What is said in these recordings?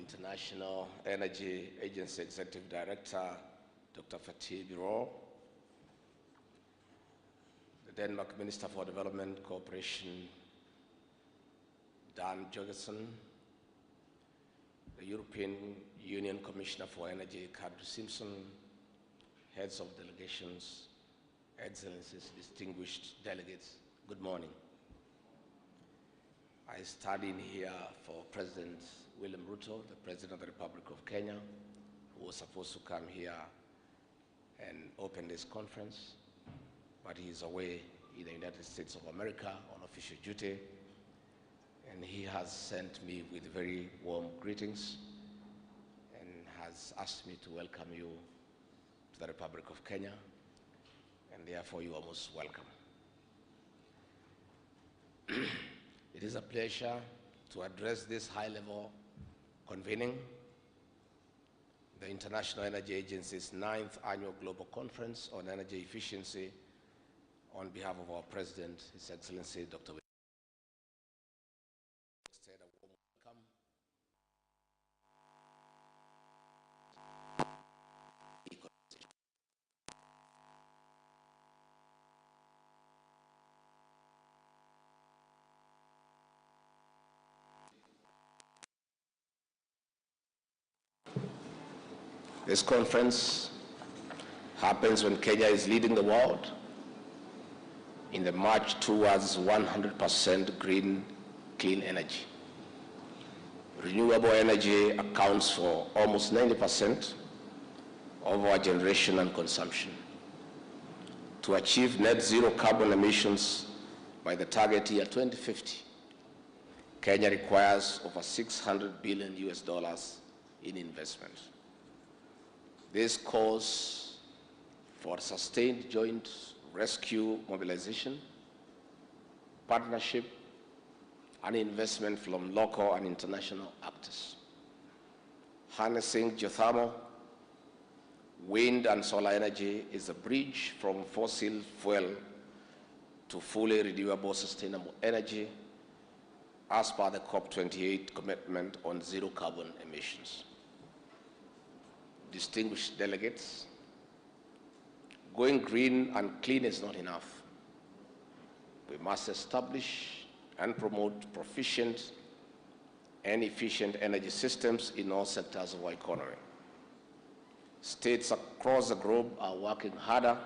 International Energy Agency Executive Director, Dr. Fatih Birol, the Denmark Minister for Development Cooperation, Dan Jorgensen, the European Union Commissioner for Energy, Kadri Simpson, heads of delegations, excellencies, distinguished delegates, good morning. I studied in here for President William Ruto, the President of the Republic of Kenya, who was supposed to come here and open this conference, but he is away in the United States of America on official duty, and he has sent me with very warm greetings and has asked me to welcome you to the Republic of Kenya, and therefore you are most welcome. It is a pleasure to address this high-level convening, the International Energy Agency's 9th Annual Global Conference on Energy Efficiency on behalf of our President, His Excellency Dr. Extend a warm welcome. This conference happens when Kenya is leading the world in the march towards 100% green, clean energy. Renewable energy accounts for almost 90% of our generation and consumption. To achieve net zero carbon emissions by the target year 2050, Kenya requires over $600 billion in investment. This calls for sustained joint rescue mobilization, partnership, and investment from local and international actors. Harnessing geothermal, wind, and solar energy is a bridge from fossil fuel to fully renewable sustainable energy as per the COP28 commitment on zero carbon emissions. Distinguished delegates, going green and clean is not enough. We must establish and promote proficient and efficient energy systems in all sectors of our economy. States across the globe are working harder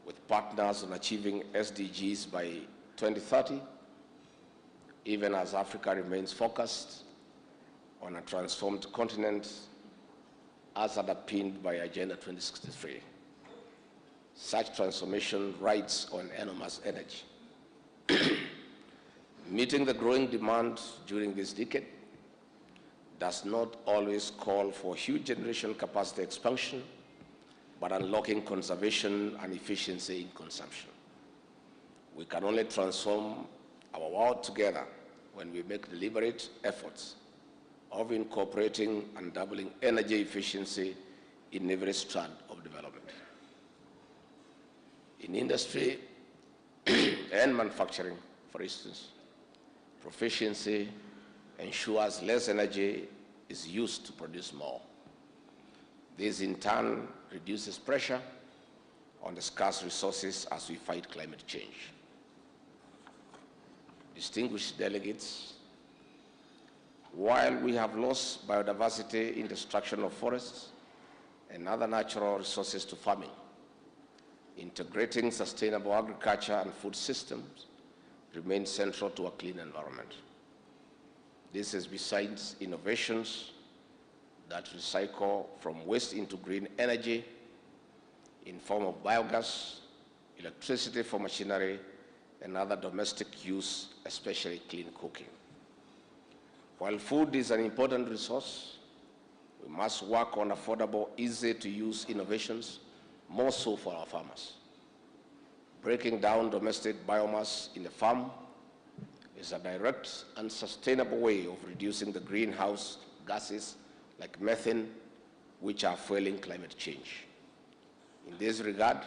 with partners on achieving SDGs by 2030, even as Africa remains focused on a transformed continent as underpinned by Agenda 2063. Such transformation rides on enormous energy. Meeting the growing demand during this decade does not always call for huge generation capacity expansion, but unlocking conservation and efficiency in consumption. We can only transform our world together when we make deliberate efforts of incorporating and doubling energy efficiency in every strand of development. In industry and manufacturing, for instance, proficiency ensures less energy is used to produce more. This in turn reduces pressure on the scarce resources as we fight climate change. Distinguished delegates, while we have lost biodiversity in destruction of forests and other natural resources to farming, integrating sustainable agriculture and food systems remains central to a clean environment. This is besides innovations that recycle from waste into green energy in form of biogas, electricity for machinery, and other domestic use, especially clean cooking. While food is an important resource, we must work on affordable, easy-to-use innovations, more so for our farmers. Breaking down domestic biomass in the farm is a direct and sustainable way of reducing the greenhouse gases like methane, which are fueling climate change. In this regard,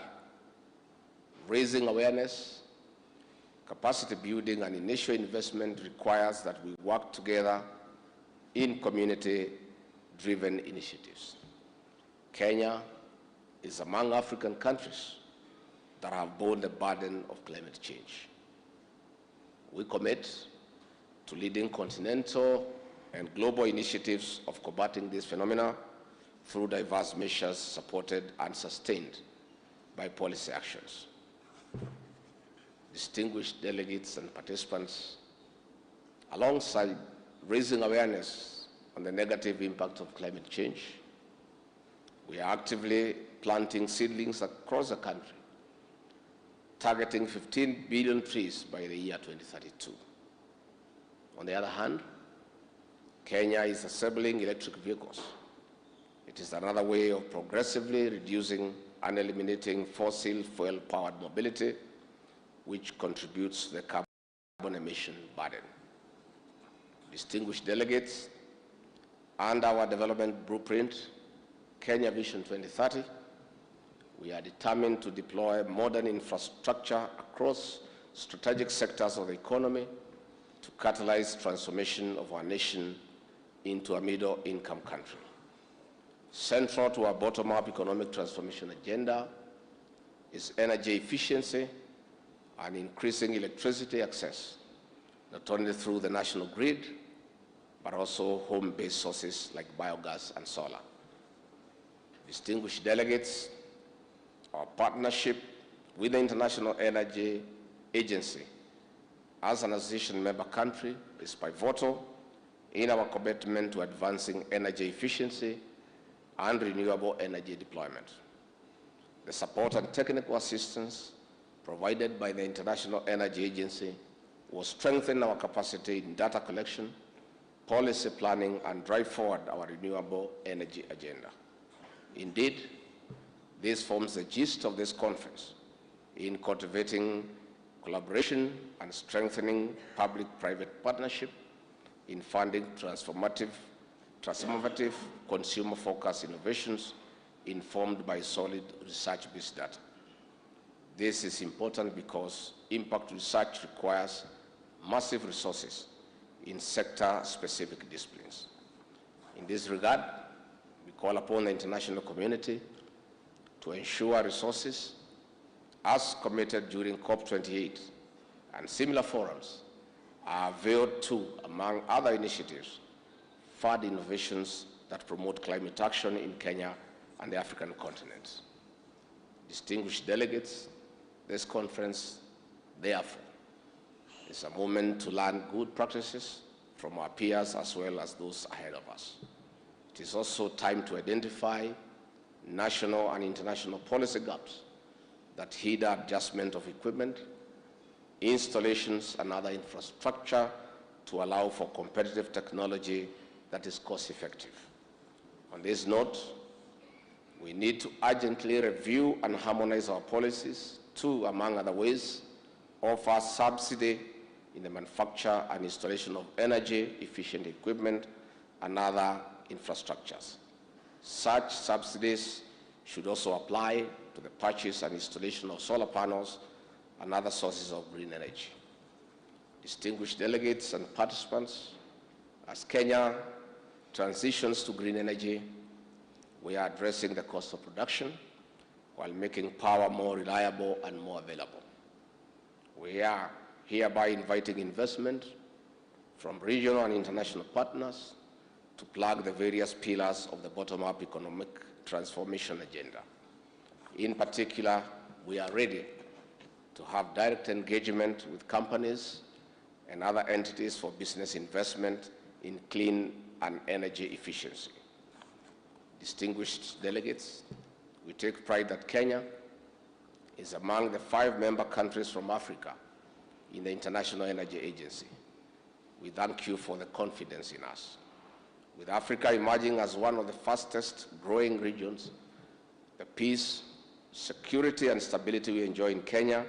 raising awareness, capacity building, and initial investment requires that we work together in community-driven initiatives. Kenya is among African countries that have borne the burden of climate change. We commit to leading continental and global initiatives of combating this phenomena through diverse measures supported and sustained by policy actions. Distinguished delegates and participants, alongside raising awareness on the negative impact of climate change, we are actively planting seedlings across the country, targeting 15 billion trees by the year 2032. On the other hand, Kenya is assembling electric vehicles. It is another way of progressively reducing and eliminating fossil fuel-powered mobility, which contributes to the carbon emission burden. Distinguished delegates, under our development blueprint, Kenya Vision 2030, we are determined to deploy modern infrastructure across strategic sectors of the economy to catalyze transformation of our nation into a middle-income country. Central to our bottom-up economic transformation agenda is energy efficiency and increasing electricity access, not only through the national grid, but also home-based sources like biogas and solar. Distinguished delegates, our partnership with the International Energy Agency as an association member country is pivotal in our commitment to advancing energy efficiency and renewable energy deployment. The support and technical assistance provided by the International Energy Agency will strengthen our capacity in data collection, policy planning, and drive forward our renewable energy agenda. Indeed, this forms the gist of this conference in cultivating collaboration and strengthening public-private partnership in funding transformative, consumer-focused innovations informed by solid research-based data. This is important because impact research requires massive resources in sector-specific disciplines. In this regard, we call upon the international community to ensure resources as committed during COP28 and similar forums are availed to, among other initiatives, fund innovations that promote climate action in Kenya and the African continent. Distinguished delegates, this conference, therefore, is a moment to learn good practices from our peers as well as those ahead of us. It is also time to identify national and international policy gaps that hinder adjustment of equipment, installations, and other infrastructure to allow for competitive technology that is cost-effective. On this note, we need to urgently review and harmonize our policies to, among other ways, offer subsidy in the manufacture and installation of energy-efficient equipment and other infrastructures. Such subsidies should also apply to the purchase and installation of solar panels and other sources of green energy. Distinguished delegates and participants, as Kenya transitions to green energy, we are addressing the cost of production while making power more reliable and more available. We are hereby inviting investment from regional and international partners to plug the various pillars of the bottom-up economic transformation agenda. In particular, we are ready to have direct engagement with companies and other entities for business investment in clean and energy efficiency. Distinguished delegates, we take pride that Kenya is among the 5 member countries from Africa in the International Energy Agency. We thank you for the confidence in us. With Africa emerging as one of the fastest growing regions, the peace, security, and stability we enjoy in Kenya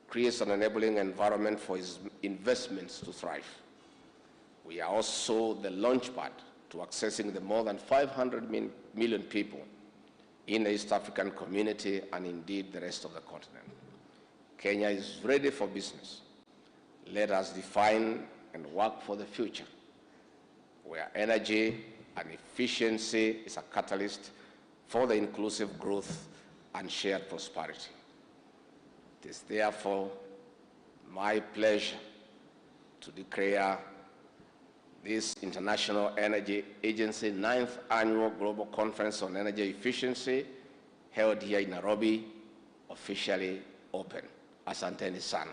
creates an enabling environment for investments to thrive. We are also the launchpad to accessing the more than 500 million people in the East African community and indeed the rest of the continent. Kenya is ready for business. Let us define and work for the future. where energy and efficiency is a catalyst for the inclusive growth and shared prosperity. It is therefore my pleasure to declare this International Energy Agency 9th Annual Global Conference on Energy Efficiency, held here in Nairobi, officially open. Asanteni sana.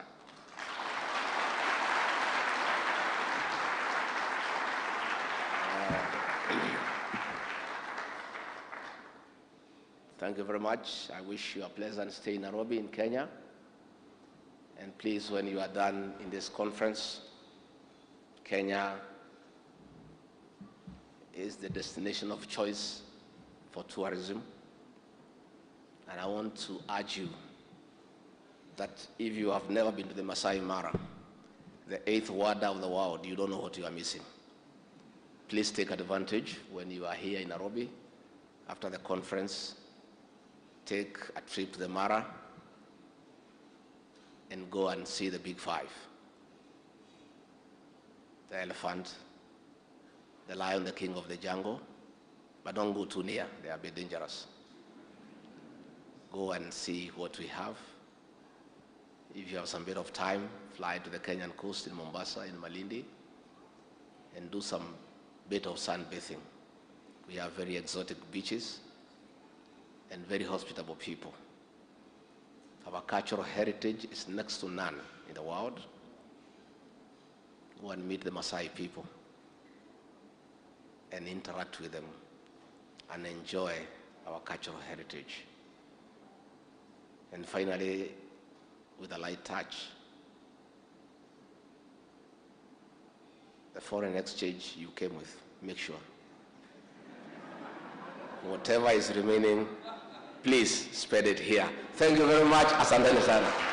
Thank you very much. I wish you a pleasant stay in Nairobi in Kenya. And please, when you are done in this conference, Kenya is the destination of choice for tourism. And I want to urge you that if you have never been to the Masai Mara, the 8th wonder of the world, you don't know what you are missing. Please take advantage when you are here in Nairobi. After the conference, take a trip to the Mara and go and see the Big Five. The elephant, the lion, the king of the jungle, but don't go too near, they are a bit dangerous. Go and see what we have. If you have some bit of time, fly to the Kenyan coast in Mombasa, in Malindi, and do some bit of sunbathing. We have very exotic beaches and very hospitable people. Our cultural heritage is next to none in the world. Go and meet the Maasai people and interact with them and enjoy our cultural heritage. And finally, with a light touch, the foreign exchange you came with, make sure. Whatever is remaining, please spend it here. Thank you very much. Asante sana.